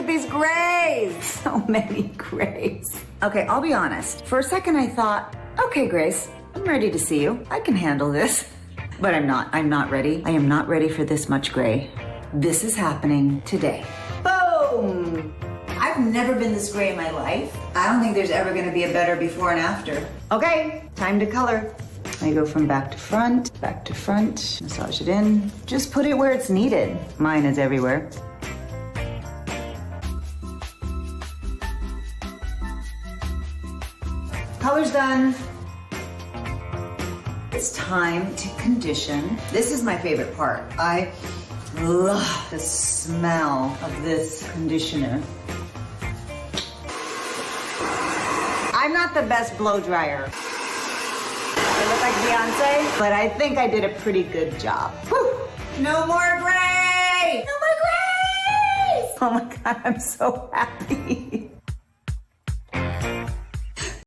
at these grays. So many grays. Okay, I'll be honest. For a second I thought, okay, Grace, I'm ready to see you. I can handle this. But I'm not ready. I am not ready for this much gray. This is happening today. Boom! I've never been this gray in my life. I don't think there's ever gonna be a better before and after. Okay, time to color. I go from back to front, massage it in. Just put it where it's needed. Mine is everywhere. Color's done. It's time to condition. This is my favorite part. I love the smell of this conditioner. I'm not the best blow dryer. I look like Beyonce, but I think I did a pretty good job. Whew. No more gray! No more grays! Oh my God, I'm so happy.